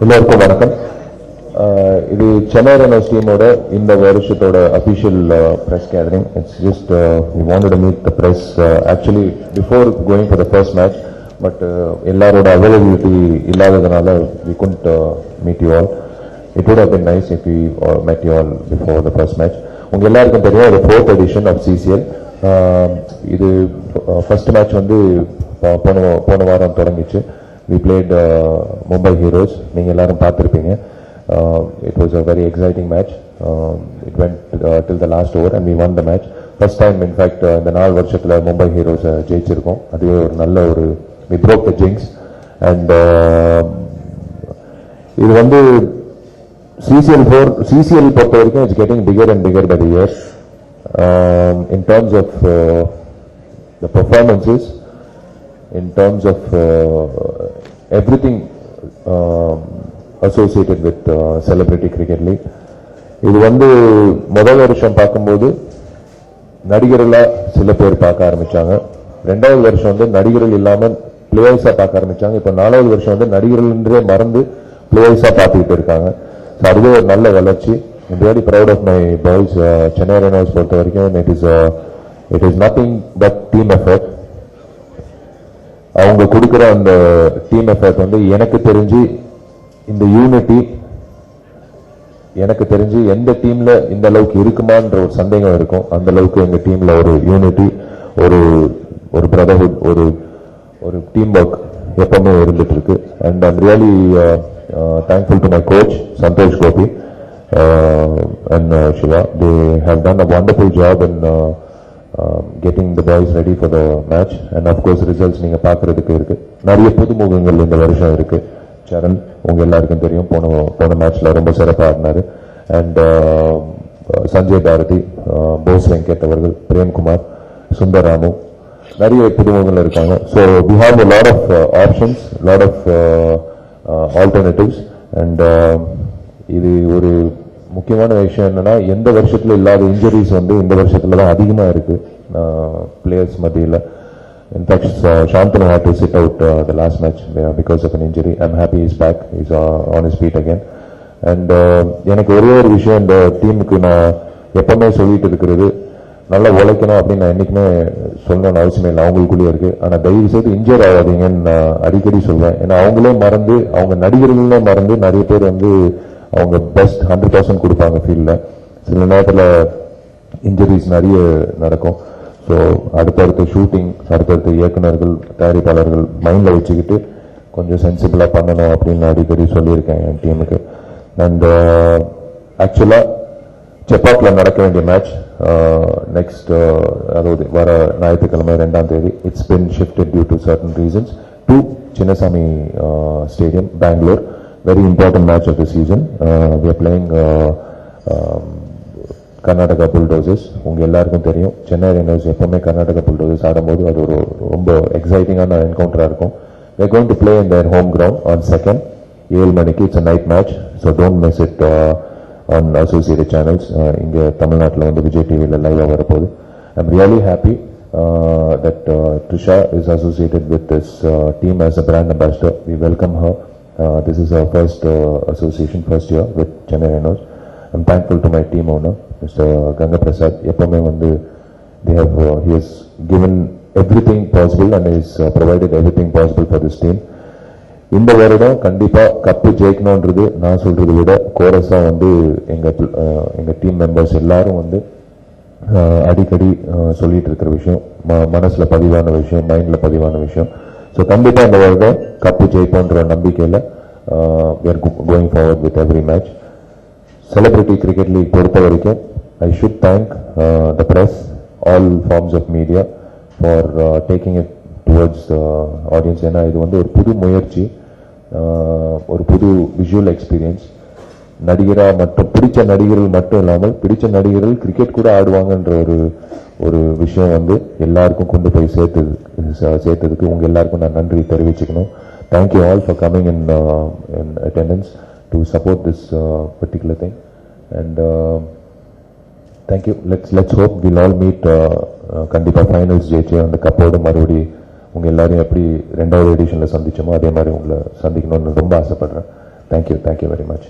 எல்லாருக்கும் வணக்கம். இது சென்னை ரன்னர்ஸ் டீமோட இந்த வருஷத்தோட official press gathering. It's just we wanted to meet the press actually before going for the first match, but எல்லாரோட availability இல்லாததனால we couldn't meet you all. It would have been nice if we met you all before the first match. உங்க எல்லாருக்கும் தெரியும் ஒரு 4th edition of CCL. இது first match வந்து போன வாரம் தொடங்கிச்சு. We played Mumbai Heroes. நீங்க எல்லாரும் பார்த்திருப்பீங்க. It was a very exciting match. It went till the last over and we won the match. First time in fact இந்த 4 வருஷத்துல Mumbai Heroes ஜெயிச்சிருக்கோம். அதுவே ஒரு நல்ல ஒரு we broke the jinx and இது வந்து CCL பொறுத்த வரைக்கும் it's getting bigger and bigger by the year. In terms of the performances, in terms of everything associated with celebrity cricket league. இது வந்து முதல் வருஷம் பார்க்கும்போது நடிகர்களா சில பேர் பார்க்க ஆரம்பிச்சாங்க. ரெண்டாவது வருஷம் வந்து நடிகர்கள் இல்லாம பிளேயர்ஸா பார்க்க ஆரம்பிச்சாங்க. இப்ப 4வது வருஷம் வந்து நடிகர்கள் என்றே மறந்து பிளேயர்ஸா பார்த்துக்கிட்டு இருக்காங்க. அதுவே ஒரு நல்ல வளர்ச்சி. I'm really proud of my boys. Chennai runners பொறுத்த வரைக்கும் it is nothing but team effort. அவங்க கொடுக்கிற அந்த டீம் எஃபர்ட் வந்து எனக்கு தெரிஞ்சு இந்த யூனிட்டி, எனக்கு தெரிஞ்சு எந்த டீம்ல இந்த அளவுக்கு இருக்குமான்ற ஒரு சந்தேகம் இருக்கும். அந்த அளவுக்கு எங்க டீம்ல ஒரு யூனிட்டி, ஒரு பிரதர்ஹுட், ஒரு டீம் ஒர்க் எப்பவுமே இருந்துட்டு இருக்கு. And I'm really thankful to my coach Santosh Gopi and Shiva. They have done a wonderful job in getting the boys ready for the match, and of course results நீங்க பார்க்கிறதுக்கு இருக்கு. நிறைய புதுமுகங்கள் இந்த வருஷம் இருக்கு. சரண் உங்க எல்லாருக்கும் தெரியும், போன மேட்ச்ல ரொம்ப சிறப்பாக ஆடினாரு. அண்ட் சஞ்சய் பாரதி, போஸ் வெங்கட் அவர்கள், பிரேம்குமார், சுந்தராமு, நிறைய புதுமுகங்கள் இருக்காங்க. So we have a lot of options, lot of alternatives, and இது ஒரு முக்கியமான விஷயம் என்னன்னா, எந்த வருஷத்துல இல்லாத இன்ஜுரிஸ் வந்து இந்த வருஷத்துல தான் அதிகமா இருக்கு பிளேயர்ஸ் மத்தியில். In fact Shantanu had to sit out the last match because of an injury. I'm happy he's back. He's on his feet again. And எனக்கு ஒரே ஒரு விஷயம் இந்த டீமுக்கு நான் எப்பவுமே சொல்லிட்டு இருக்கிறது, நல்லா உழைக்கணும் அப்படின்னு நான் என்னைக்குமே சொல்லணும்னு அவசியம் இல்லை, அவங்களுக்குள்ளேயே இருக்கு. ஆனால் தயவு செய்து இன்ஜூர் ஆகாதீங்கன்னு நான் அடிக்கடி சொல்வேன். ஏன்னா அவங்களே மறந்து, அவங்க நடிகர்களே மறந்து நிறைய பேர் வந்து அவங்க பெஸ்ட் 100% கொடுப்பாங்க ஃபீல்ட்ல. சில நேரத்தில் இன்ஜுரிஸ் நிறைய நடக்கும். ஸோ அடுத்தடுத்த ஷூட்டிங், அடுத்தடுத்த இயக்குநர்கள், தயாரிப்பாளர்கள் மைண்ட்ல வச்சுக்கிட்டு கொஞ்சம் சென்சிபிளா பண்ணணும் அப்படின்னு அடிக்கடி சொல்லியிருக்கேன் என் டீமுக்கு. அண்ட் ஆக்சுவலா செப்பாக்ல நடக்க வேண்டிய மேட்ச் நெக்ஸ்ட், அதாவது வர ஞாயிற்றுக்கிழமை 2ஆம் தேதி, it's been shifted due to certain reasons to Chinnaswamy stadium, Bengaluru. Very important match of the season. We are playing Karnataka Bulldozers. உங்க எல்லாருக்கும் தெரியும், சென்னை ரன்னர்ஸ் எப்பவுமே கர்நாடகா புல்டோசர்ஸ் ஆடும்போது அது ஒரு ரொம்ப எக்ஸைட்டிங்கான என்கவுண்டரா இருக்கும். We are going to play in their home ground on 2nd, 7 மணிக்கு. It's a night match, so don't miss it on associated channels. இங்க தமிழ்நாட்டில் வந்து விஜய் டிவியில் லைவா வரப்போகுது. I'm really happy that Trisha is associated with this team as a brand ambassador. We welcome her. This is our first association, first year with Chennai Rhinos. I'm thankful to my team owner, Mr. Ganga Prasad. எப்பவுமே வந்து he has given everything possible and has provided everything possible for this team. இந்த வருடம் கண்டிப்பா cup ஜெயிக்கணும்ன்றது நான் சொல்றதை விட கோரஸா வந்து எங்க டீம் மெம்பர்ஸ் எல்லாரும் வந்து அடிக்கடி சொல்லிட்டு இருக்கிற விஷயம், மனசுல பதிவான விஷயம், மைண்ட்ல பதிவான விஷயம். ஸோ கண்டிப்பா இந்த வருடம் கப்பு ஜெயிப்போன்ற நம்பிக்கையில் we are going forward with every match. Celebrity Cricket League பொறுத்த வரைக்கும் I should thank the press, all forms of media for taking it towards audience. ஏன்னா இது வந்து ஒரு புது முயற்சி, ஒரு புது விஷுவல் எக்ஸ்பீரியன்ஸ். பிடிச்ச நடிகர்கள் மட்டும் இல்லாமல் பிடிச்ச நடிகர்கள் கிரிக்கெட் கூட ஆடுவாங்கன்ற ஒரு விஷயம் வந்து எல்லாருக்கும் கொண்டு போய் சேர்த்ததுக்கு உங்க எல்லாருக்கும் நான் நன்றி தெரிவிச்சுக்கணும். Thank you all for coming in attendance to support this particular thing. And thank you. Let's hope will all meet. கண்டிப்பா ஃபைனல்ஸ் ஜெயிச்சு அந்த கப்போடு மறுபடி உங்க எல்லாரையும் எப்படி 2வது எடிஷன்ல சந்திச்சோமோ அதே மாதிரி உங்களை சந்திக்கணும்னு ரொம்ப ஆசைப்படுறேன். Thank you very much.